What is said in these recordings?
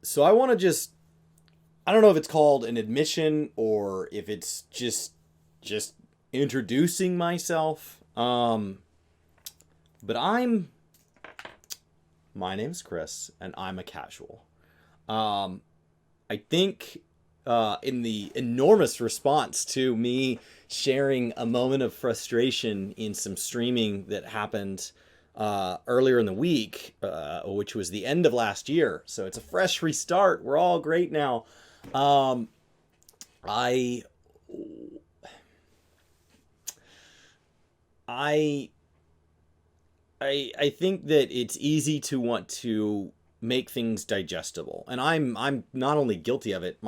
So I want to just I don't know if it's called an admission or if it's just introducing myself. But my name's Chris and I'm a casual. Um I think in the enormous response to me sharing a moment of frustration in some streaming that happened earlier in the week, which was the end of last year. So it's a fresh restart. We're all great now. Um, I I I think that it's easy to want to make things digestible, and I'm not only guilty of it.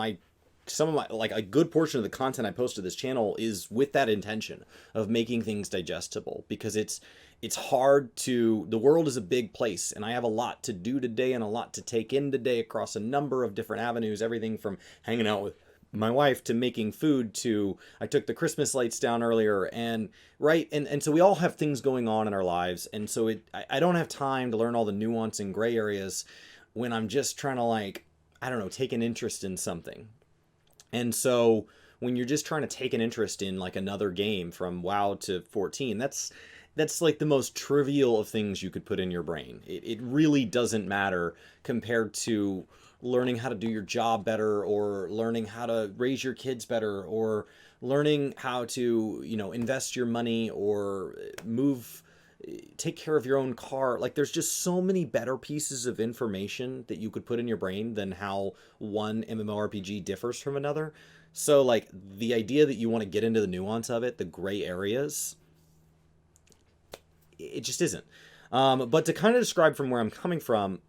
Some of my like a good portion of the content I post to this channel is with that intention of making things digestible because it's hard to the world is a big place and I have a lot to do today and a lot to take in today across a number of different avenues, everything from hanging out with my wife to making food to I took the Christmas lights down earlier and right and so we all have things going on in our lives and so I don't have time to learn all the nuance and gray areas when I'm just trying to like I don't know take an interest in something. And so when you're just trying to take an interest in like another game from WoW to 14, that's like the most trivial of things you could put in your brain. It really doesn't matter compared to learning how to do your job better or learning how to raise your kids better or learning how to, invest your money or move take care of your own car. Like there's just so many better pieces of information that you could put in your brain than how one MMORPG differs from another. So like the idea that you want to get into the nuance of it, the gray areas, it just isn't. But to kind of describe from where I'm coming from,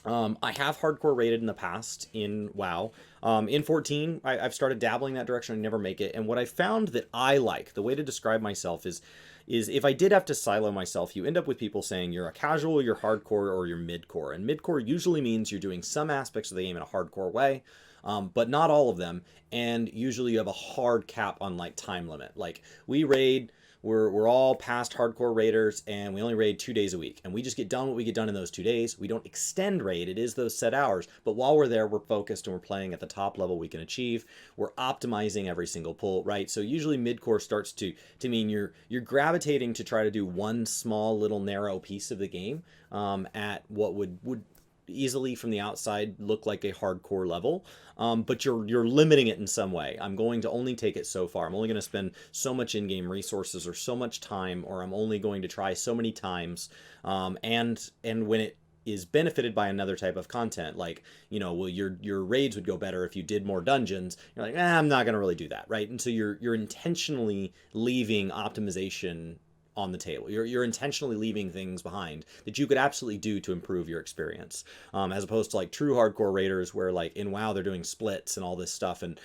I have hardcore rated in the past in WoW. In 14, I've started dabbling that direction. I never make it. And what I found that I like, the way to describe myself is if I did have to silo myself, you end up with people saying you're a casual, you're hardcore, or you're midcore. And midcore usually means you're doing some aspects of the game in a hardcore way, but not all of them. And usually you have a hard cap on like time limit. Like we raid we're all past hardcore raiders and we only raid 2 days a week and we just get done what we get done in those 2 days. We don't extend raid, it is those set hours, but while we're there we're focused and we're playing at the top level we can achieve. We're optimizing every single pull, right? So usually midcore starts to mean you're gravitating to try to do one small little narrow piece of the game at what would easily from the outside look like a hardcore level, but you're limiting it in some way. I'm going to only take it so far. I'm only going to spend so much in-game resources or so much time, or I'm only going to try so many times. And when it is benefited by another type of content, like well your raids would go better if you did more dungeons. You're like, I'm not going to really do that, right? And so you're intentionally leaving optimization on the table. You're intentionally leaving things behind that you could absolutely do to improve your experience, as opposed to like true hardcore raiders where like in WoW they're doing splits and all this stuff. And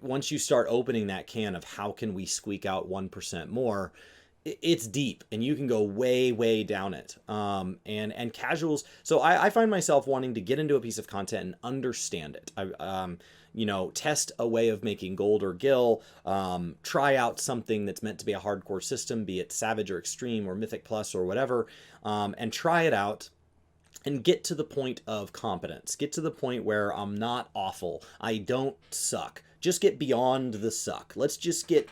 once you start opening that can of how can we squeak out 1% more, it's deep and you can go way down it. And casuals, so I find myself wanting to get into a piece of content and understand it. Test a way of making gold or gil, try out something that's meant to be a hardcore system, be it Savage or Extreme or Mythic Plus or whatever, and try it out and get to the point of competence. Get to the point where I'm not awful. I don't suck. Just get beyond the suck. Let's just get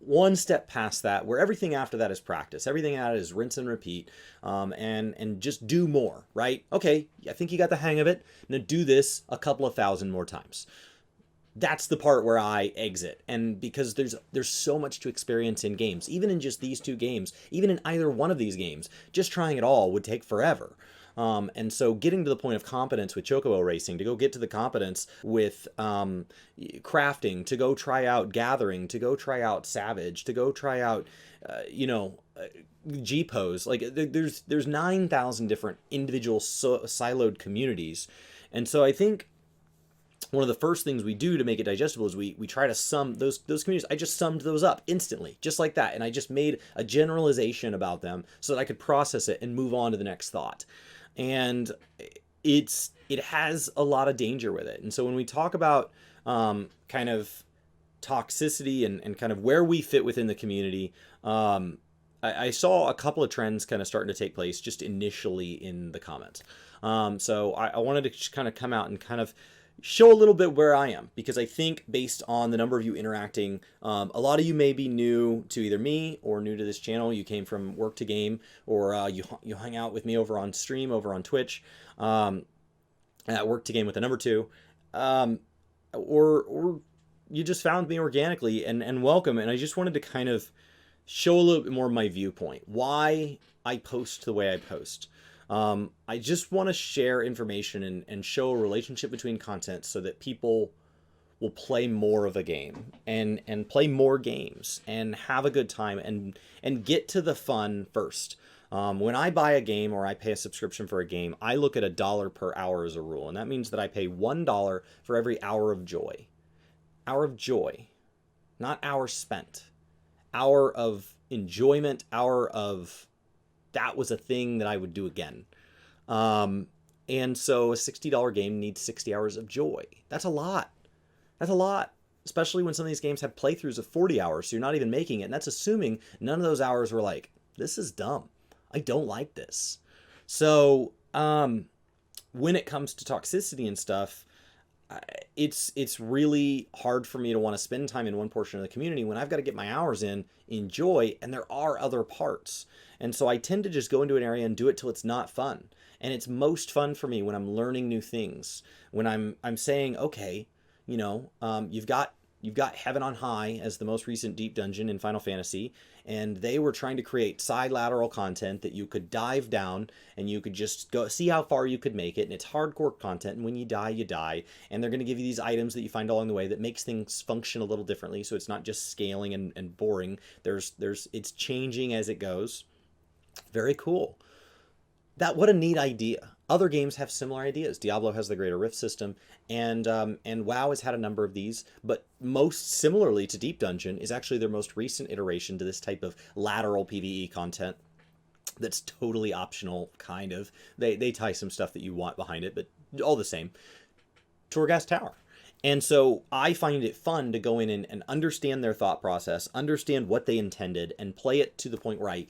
one step past that, where everything after that is practice. Everything out is rinse and repeat, and just do more, right? Okay, I think you got the hang of it. Now do this a couple of thousand more times. That's the part where I exit. And because there's so much to experience in games, even in just these two games, even in either one of these games, just trying it all would take forever. And so getting to the point of competence with Chocobo racing, to go get to the competence with crafting, to go try out gathering, to go try out Savage, to go try out, G-Pose. Like there's 9,000 different individual siloed communities. And so I think one of the first things we do to make it digestible is we try to sum those communities. I just summed those up instantly, just like that. And I just made a generalization about them so that I could process it and move on to the next thought. And it has a lot of danger with it. And so when we talk about kind of toxicity and kind of where we fit within the community, I saw a couple of trends kind of starting to take place just initially in the comments. So I wanted to just kind of come out and kind of show a little bit where I am, because I think based on the number of you interacting, a lot of you may be new to either me or new to this channel. You came from work to game, or you hang out with me over on stream, over on Twitch, at work to game with the number 2, or you just found me organically, and welcome. And I just wanted to kind of show a little bit more of my viewpoint, why I post the way I post. I just want to share information and show a relationship between content so that people will play more of a game and play more games and have a good time and get to the fun first. When I buy a game or I pay a subscription for a game, I look at $1 per hour as a rule. And that means that I pay $1 for every hour of joy. Hour of joy, not hour spent. Hour of enjoyment, hour of that was a thing that I would do again. And so a $60 game needs 60 hours of joy. That's a lot. That's a lot. Especially when some of these games have playthroughs of 40 hours, so you're not even making it. And that's assuming none of those hours were like, this is dumb. I don't like this. So when it comes to toxicity and stuff, it's really hard for me to want to spend time in one portion of the community when I've got to get my hours in joy, and there are other parts. And so I tend to just go into an area and do it till it's not fun. And it's most fun for me when I'm learning new things, when I'm saying, okay, you've got Heaven on High as the most recent deep dungeon in Final Fantasy, and they were trying to create side lateral content that you could dive down and you could just go see how far you could make it, and it's hardcore content, and when you die, you die, and they're going to give you these items that you find along the way that makes things function a little differently, so it's not just scaling and boring. It's changing as it goes. Very cool. What a neat idea. Other games have similar ideas. Diablo has the Greater Rift system, and WoW has had a number of these, but most similarly to Deep Dungeon is actually their most recent iteration to this type of lateral PvE content that's totally optional, kind of. They tie some stuff that you want behind it, but all the same. Torghast Tower. And so I find it fun to go in and understand their thought process, understand what they intended, and play it to the point where I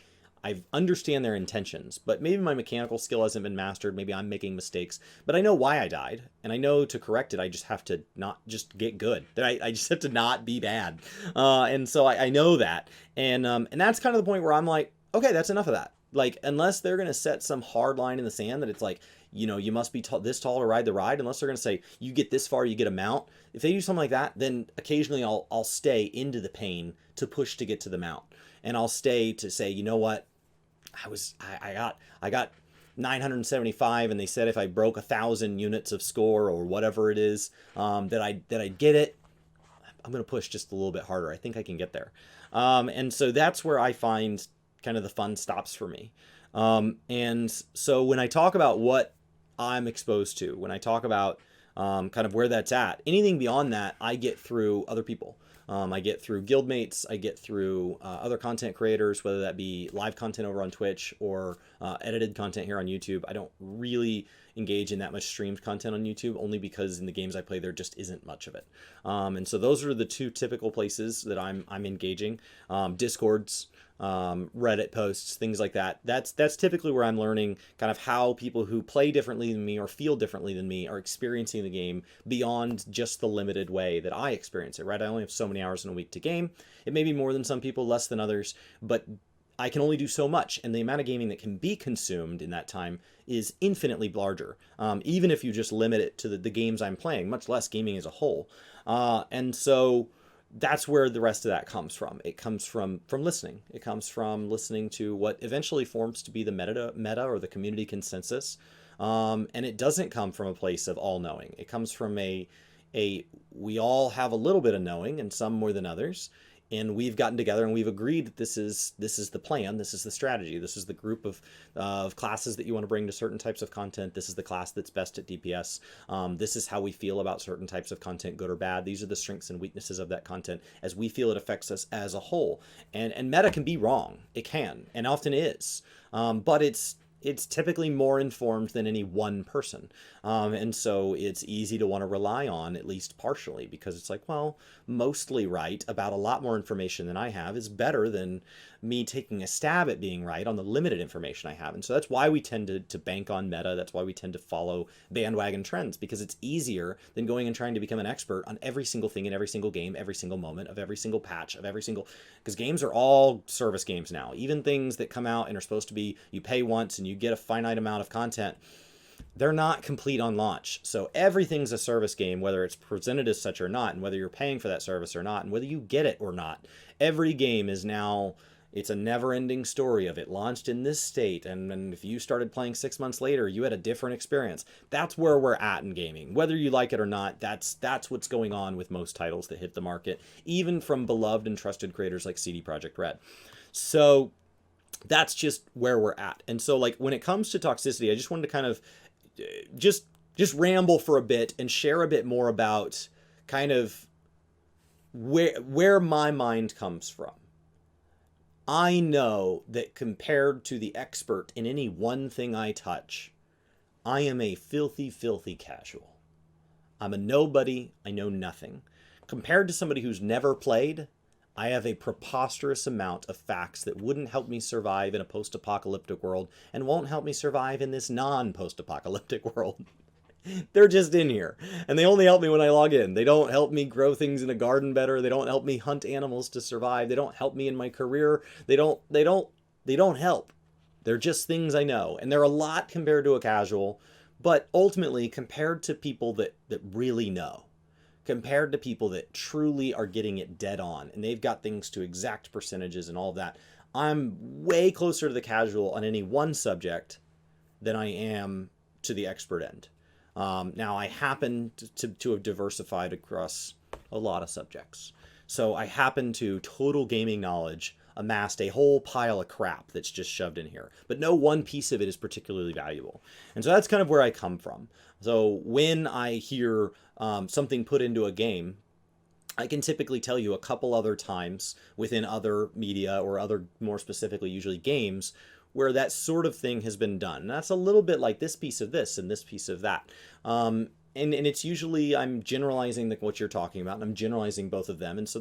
understand their intentions, but maybe my mechanical skill hasn't been mastered. Maybe I'm making mistakes, but I know why I died, and I know to correct it, I just have to not just get good. I just have to not be bad. And so I know that. And that's kind of the point where I'm like, okay, that's enough of that. Like, unless they're going to set some hard line in the sand that it's like, you must be this tall to ride the ride, unless they're going to say, you get this far, you get a mount. If they do something like that, then occasionally I'll stay into the pain to push to get to the mount. And I'll stay to say, you know what? I got 975, and they said if I broke 1,000 units of score or whatever it is, that I'd get it. I'm gonna push just a little bit harder. I think I can get there. And so that's where I find kind of the fun stops for me. And so when I talk about what I'm exposed to, when I talk about kind of where that's at, anything beyond that, I get through other people. I get through guildmates, I get through other content creators, whether that be live content over on Twitch or edited content here on YouTube. I don't really engage in that much streamed content on YouTube, only because in the games I play there just isn't much of it. And so those are the two typical places that I'm engaging. Discords, Reddit posts, things like that. That's typically where I'm learning kind of how people who play differently than me or feel differently than me are experiencing the game beyond just the limited way that I experience it, right? I only have so many hours in a week to game. It may be more than some people, less than others, but I can only do so much, and the amount of gaming that can be consumed in that time is infinitely larger, even if you just limit it to the games I'm playing, much less gaming as a whole. And so that's where the rest of that comes from. It comes from listening. It comes from listening to what eventually forms to be the meta or the community consensus. And it doesn't come from a place of all knowing. It comes from we all have a little bit of knowing, and some more than others. And we've gotten together and we've agreed that this is the plan, this is the strategy, this is the group of classes that you want to bring to certain types of content, this is the class that's best at DPS, this is how we feel about certain types of content, good or bad, these are the strengths and weaknesses of that content as we feel it affects us as a whole. And meta can be wrong, it can, and often is, but it's it's typically more informed than any one person. And so it's easy to want to rely on, at least partially, because it's like, well, mostly right about a lot more information than I have is better than me taking a stab at being right on the limited information I have. And so that's why we tend to bank on meta. That's why we tend to follow bandwagon trends, because it's easier than going and trying to become an expert on every single thing in every single game, every single moment of every single patch of every single, because games are all service games now. Even things that come out and are supposed to be, you pay once and you get a finite amount of content, they're not complete on launch. So everything's a service game, whether it's presented as such or not, and whether you're paying for that service or not, and whether you get it or not. Every game is now, it's a never-ending story of it launched in this state, and if you started playing 6 months later, you had a different experience. That's where we're at in gaming. Whether you like it or not, that's what's going on with most titles that hit the market, even from beloved and trusted creators like CD Projekt Red. So that's just where we're at. And so, like, when it comes to toxicity, I just wanted to kind of just ramble for a bit and share a bit more about kind of where my mind comes from. I know that compared to the expert in any one thing I touch, I am a filthy, filthy casual. I'm a nobody. I know nothing. Compared to somebody who's never played, I have a preposterous amount of facts that wouldn't help me survive in a post-apocalyptic world and won't help me survive in this non-post-apocalyptic world. They're just in here, and they only help me when I log in. They don't help me grow things in a garden better. They don't help me hunt animals to survive. They don't help me in my career. They don't help. They're just things I know, and they're a lot compared to a casual, but ultimately compared to people that really know, compared to people that truly are getting it dead on, and they've got things to exact percentages and all of that, I'm way closer to the casual on any one subject than I am to the expert end. Now, I happen to have diversified across a lot of subjects. So I happen to, total gaming knowledge, amassed a whole pile of crap that's just shoved in here. But no one piece of it is particularly valuable. And so that's kind of where I come from. So when I hear something put into a game, I can typically tell you a couple other times within other media, or other, more specifically, usually games, where that sort of thing has been done. And that's a little bit like this piece of this and this piece of that. And it's usually, I'm generalizing what you're talking about, and I'm generalizing both of them. And so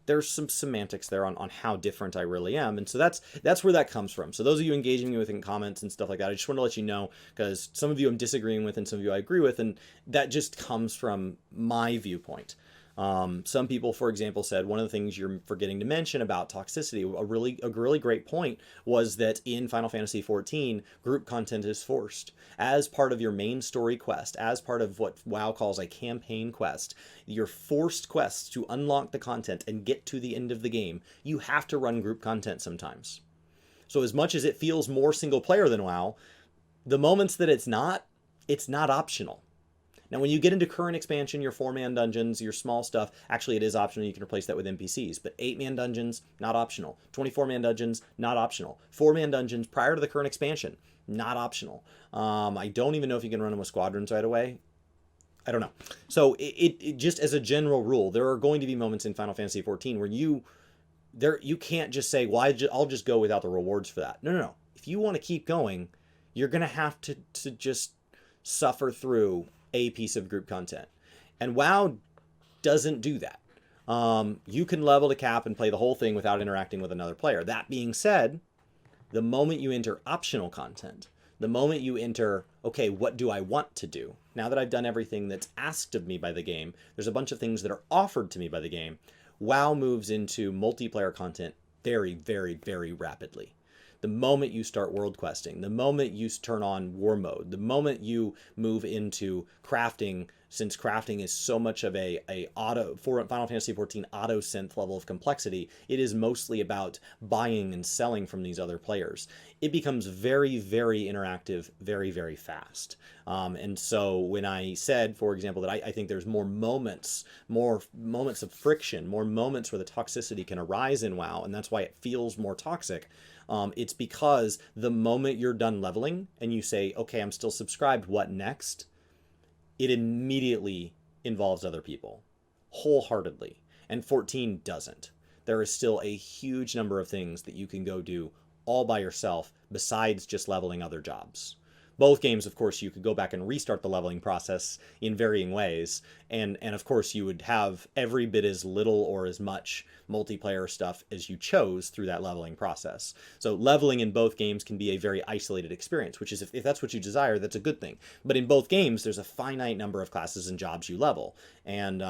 there's some semantics there on how different I really am. And so that's where that comes from. So those of you engaging me with in comments and stuff like that, I just want to let you know, because some of you I'm disagreeing with and some of you I agree with, and that just comes from my viewpoint. Some people, for example, said one of the things you're forgetting to mention about toxicity, a really great point, was that in Final Fantasy XIV, group content is forced as part of your main story quest, as part of what WoW calls a campaign quest. Your forced quests to unlock the content and get to the end of the game, you have to run group content sometimes. So as much as it feels more single player than WoW, the moments that it's not optional. Now, when you get into current expansion, your 4-man dungeons, your small stuff, actually it is optional. You can replace that with NPCs. But 8-man dungeons, not optional. 24-man dungeons, not optional. 4-man dungeons prior to the current expansion, not optional. I don't even know if you can run them with squadrons right away. I don't know. So it just as a general rule, there are going to be moments in Final Fantasy XIV where you can't just say, well, I'll just go without the rewards for that. No. If you want to keep going, you're going to have to just suffer through a piece of group content. And WoW doesn't do that. You can level to cap and play the whole thing without interacting with another player. That being said, the moment you enter optional content, the moment you enter, okay, what do I want to do? Now that I've done everything that's asked of me by the game, there's a bunch of things that are offered to me by the game. WoW moves into multiplayer content very, very, very rapidly. The moment you start world questing, the moment you turn on war mode, the moment you move into crafting, since crafting is so much of a for Final Fantasy XIV auto synth level of complexity, it is mostly about buying and selling from these other players. It becomes very, very interactive, very, very fast. And so when I said, for example, that I think there's more moments of friction, more moments where the toxicity can arise in WoW, and that's why it feels more toxic. It's because the moment you're done leveling and you say, okay, I'm still subscribed, what next? It immediately involves other people, wholeheartedly. And 14 doesn't. There is still a huge number of things that you can go do all by yourself besides just leveling other jobs. Both games, of course, you could go back and restart the leveling process in varying ways. And of course, you would have every bit as little or as much multiplayer stuff as you chose through that leveling process. So leveling in both games can be a very isolated experience, which is, if that's what you desire, that's a good thing. But in both games, there's a finite number of classes and jobs you level. And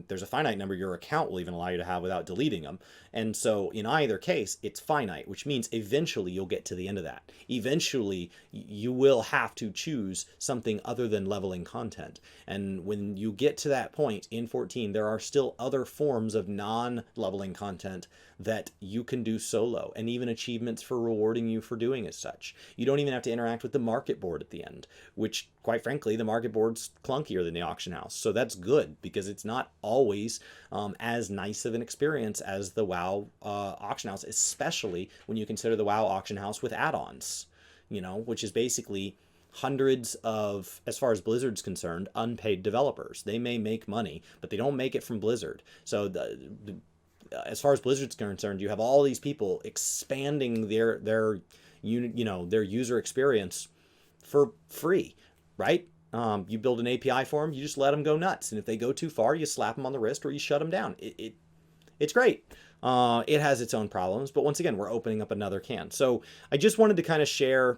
there's a finite number your account will even allow you to have without deleting them. And so in either case, it's finite, which means eventually you'll get to the end of that. Eventually, you will have to choose something other than leveling content. And when you get to that point in 14, there are still other forms of non-leveling content that you can do solo, and even achievements for rewarding you for doing as such. You don't even have to interact with the market board at the end, which, quite frankly, the market board's clunkier than the auction house. So that's good, because it's not always as nice of an experience as the WoW auction house, especially when you consider the WoW auction house with add-ons, which is basically hundreds of, as far as Blizzard's concerned, unpaid developers. They may make money, but they don't make it from Blizzard. So as far as Blizzard's concerned, you have all these people expanding their user experience for free, right? You build an API for them, you just let them go nuts, and if they go too far, you slap them on the wrist or you shut them down. It's great. It has its own problems, but once again, we're opening up another can. So I just wanted to kind of share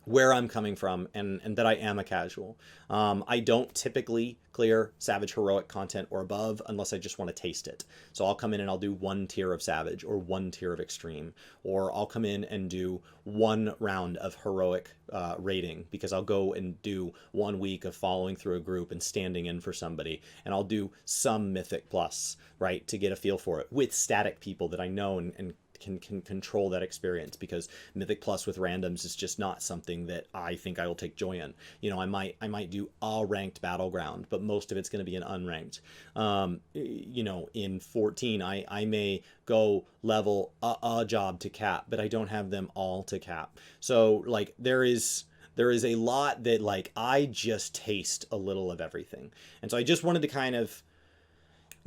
where I'm coming from, and that I am a casual. I don't typically clear Savage Heroic content or above unless I just want to taste it. So I'll come in and I'll do one tier of Savage or one tier of Extreme, or I'll come in and do one round of Heroic raiding, because I'll go and do 1 week of following through a group and standing in for somebody, and I'll do some Mythic Plus, right, to get a feel for it with static people that I know and can control that experience, because Mythic Plus with randoms is just not something that I think I will take joy in. I might do a ranked battleground, but most of it's going to be an unranked. In 14, I may go level a job to cap, but I don't have them all to cap. So like there is a lot that like I just taste a little of everything. And so I just wanted to kind of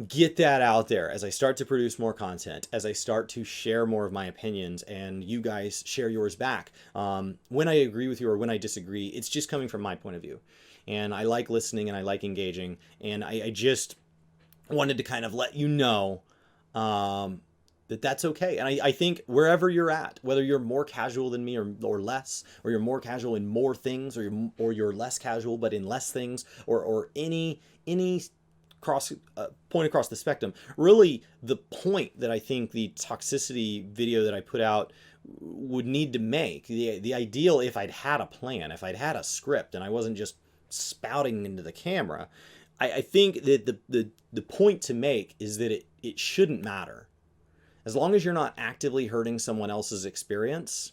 get that out there as I start to produce more content, as I start to share more of my opinions, and you guys share yours back. When I agree with you or when I disagree, it's just coming from my point of view. And I like listening and I like engaging. And I just wanted to kind of let you know that that's okay. And I think wherever you're at, whether you're more casual than me or less, or you're more casual in more things, or you're less casual but in less things, or any point across the spectrum. Really, the point that I think the toxicity video that I put out would need to make, the ideal, if I'd had a plan, if I'd had a script and I wasn't just spouting into the camera, I think that the point to make is that it shouldn't matter. As long as you're not actively hurting someone else's experience,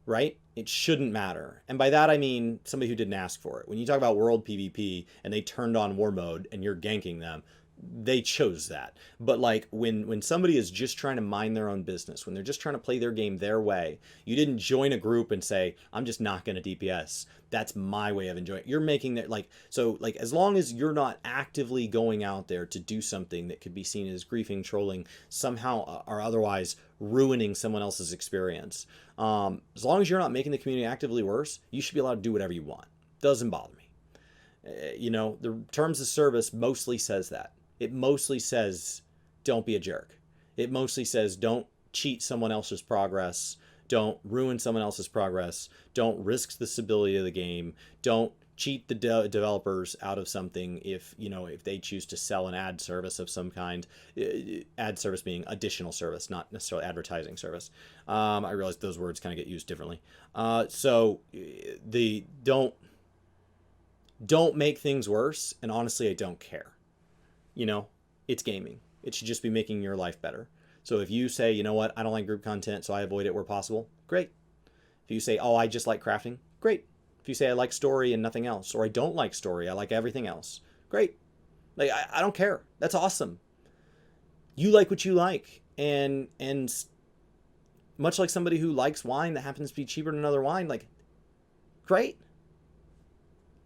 right? It shouldn't matter. And by that, I mean somebody who didn't ask for it. When you talk about world PvP and they turned on war mode and you're ganking them, they chose that. But like when somebody is just trying to mind their own business, when they're just trying to play their game their way, you didn't join a group and say, I'm just not going to DPS. That's my way of enjoying it. You're making that like as long as you're not actively going out there to do something that could be seen as griefing, trolling, somehow or otherwise ruining someone else's experience. As long as you're not making the community actively worse, you should be allowed to do whatever you want. Doesn't bother me. The terms of service mostly says that. It mostly says, don't be a jerk. It mostly says, don't cheat someone else's progress. Don't ruin someone else's progress. Don't risk the stability of the game. Don't cheat the developers out of something if they choose to sell an ad service of some kind. Ad service being additional service, not necessarily advertising service. I realize those words kind of get used differently. So don't make things worse. And honestly, I don't care. It's gaming. It should just be making your life better. So if you say, you know what, I don't like group content, so I avoid it where possible, great. If you say, oh, I just like crafting, great. If you say I like story and nothing else, or I don't like story, I like everything else, great. Like I don't care. That's awesome. You like what you like, and much like somebody who likes wine that happens to be cheaper than another wine, like great.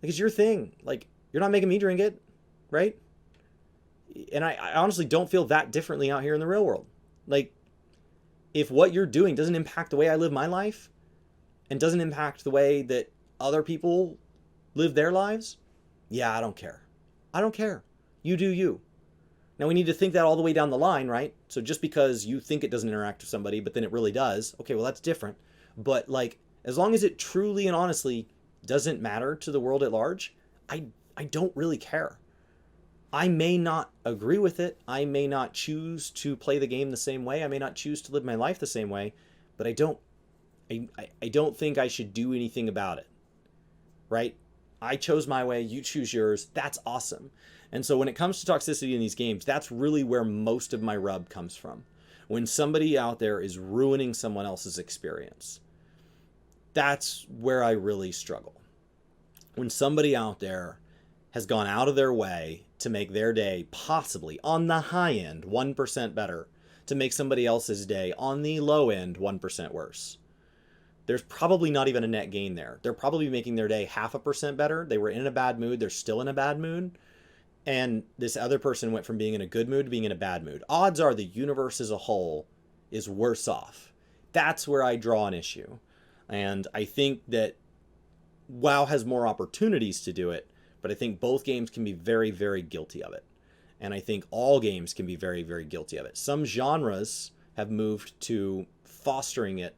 Like it's your thing. Like you're not making me drink it, right? And I honestly don't feel that differently out here in the real world. Like if what you're doing doesn't impact the way I live my life and doesn't impact the way that other people live their lives, yeah, I don't care. I don't care. You do you. Now we need to think that all the way down the line, right? So just because you think it doesn't interact with somebody, but then it really does, okay, well, that's different. But like, as long as it truly and honestly doesn't matter to the world at large, I don't really care. I may not agree with it. I may not choose to play the game the same way. I may not choose to live my life the same way, but I don't think I should do anything about it. Right? I chose my way, you choose yours. That's awesome. And so when it comes to toxicity in these games, that's really where most of my rub comes from. When somebody out there is ruining someone else's experience, that's where I really struggle. When somebody out there has gone out of their way to make their day possibly on the high end 1% better, to make somebody else's day on the low end 1% worse, there's probably not even a net gain there. They're probably making their day 0.5% better. They were in a bad mood. They're still in a bad mood. And this other person went from being in a good mood to being in a bad mood. Odds are the universe as a whole is worse off. That's where I draw an issue. And I think that WoW has more opportunities to do it, but I think both games can be very, very guilty of it. And I think all games can be very, very guilty of it. Some genres have moved to fostering it.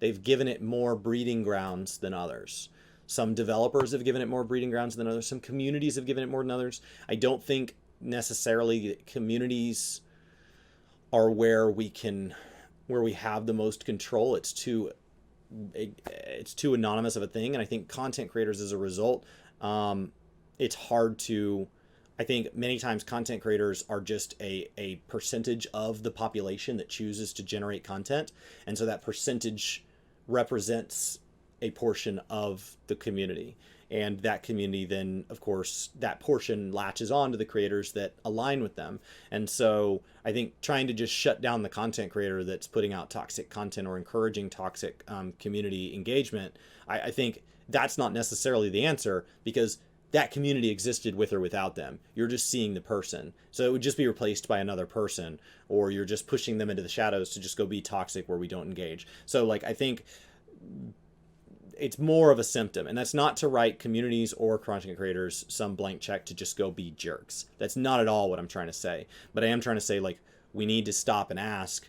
They've given it more breeding grounds than others. Some developers have given it more breeding grounds than others. Some communities have given it more than others. I don't think necessarily communities are where we have the most control. It's too anonymous of a thing. And I think content creators as a result, it's hard to, I think many times content creators are just a percentage of the population that chooses to generate content. And so that percentage represents a portion of the community. And that community then, of course, that portion latches on to the creators that align with them. And so I think trying to just shut down the content creator that's putting out toxic content or encouraging toxic community engagement, I think that's not necessarily the answer, because that community existed with or without them. You're just seeing the person. So it would just be replaced by another person, or you're just pushing them into the shadows to just go be toxic where we don't engage. So like, I think it's more of a symptom, and that's not to write communities or content creators some blank check to just go be jerks. That's not at all what I'm trying to say. But I am trying to say, like, we need to stop and ask,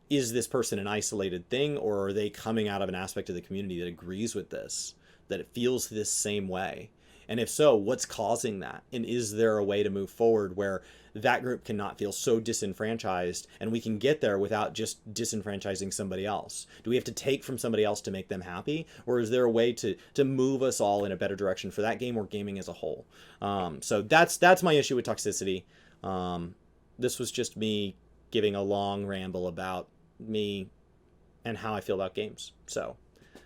is this person an isolated thing, or are they coming out of an aspect of the community that agrees with this, that it feels this same way? And if so, what's causing that? And is there a way to move forward where that group cannot feel so disenfranchised, and we can get there without just disenfranchising somebody else? Do we have to take from somebody else to make them happy? Or is there a way to move us all in a better direction for that game or gaming as a whole? So that's my issue with toxicity. This was just me giving a long ramble about me and how I feel about games. So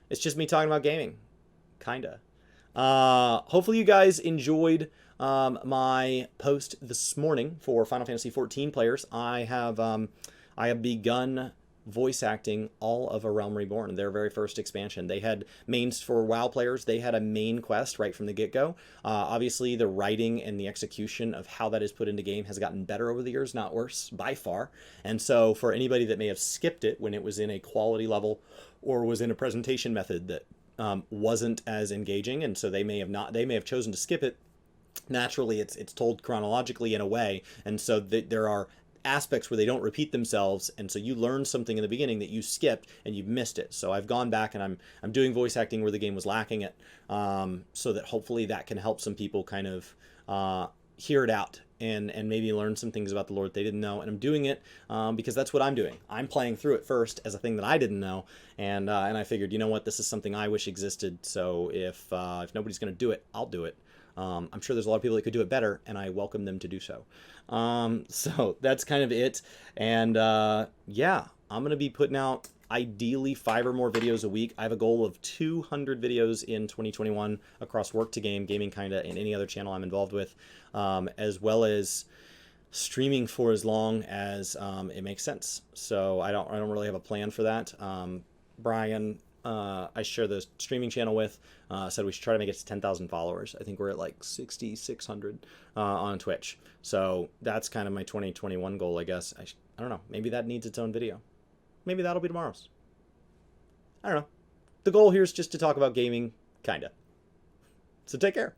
it's just me talking about gaming, kinda. Hopefully you guys enjoyed my post this morning for Final Fantasy XIV players. I have begun voice acting all of A Realm Reborn, their very first expansion. They had mains for WoW players. They had a main quest right from the get-go. Obviously, the writing and the execution of how that is put into game has gotten better over the years, not worse, by far. And so for anybody that may have skipped it when it was in a quality level or was in a presentation method that wasn't as engaging, and so they may have chosen to skip it. Naturally, it's told chronologically in a way, and so there are aspects where they don't repeat themselves, and so you learn something in the beginning that you skipped and you've missed it. So I've gone back and I'm doing voice acting where the game was lacking it, so that hopefully that can help some people kind of hear it out and maybe learn some things about the Lord they didn't know. And I'm doing it because that's what I'm doing. I'm playing through it first as a thing that I didn't know, and I figured, you know what, this is something I wish existed. So if nobody's going to do it, I'll do it. I'm sure there's a lot of people that could do it better, and I welcome them to do so. So that's kind of it. And yeah, I'm going to be putting out ideally 5 or more videos a week. I have a goal of 200 videos in 2021 across Work to Game, Gaming Kinda, and any other channel I'm involved with, as well as streaming for as long as it makes sense. So I don't really have a plan for that. Brian, I share the streaming channel with, said we should try to make it to 10,000 followers. I think we're at like 6,600 on Twitch. So that's kind of my 2021 goal, I guess. I don't know. Maybe that needs its own video. maybe that'll be tomorrow's. I don't know. The goal here is just to talk about gaming, kinda. So take care.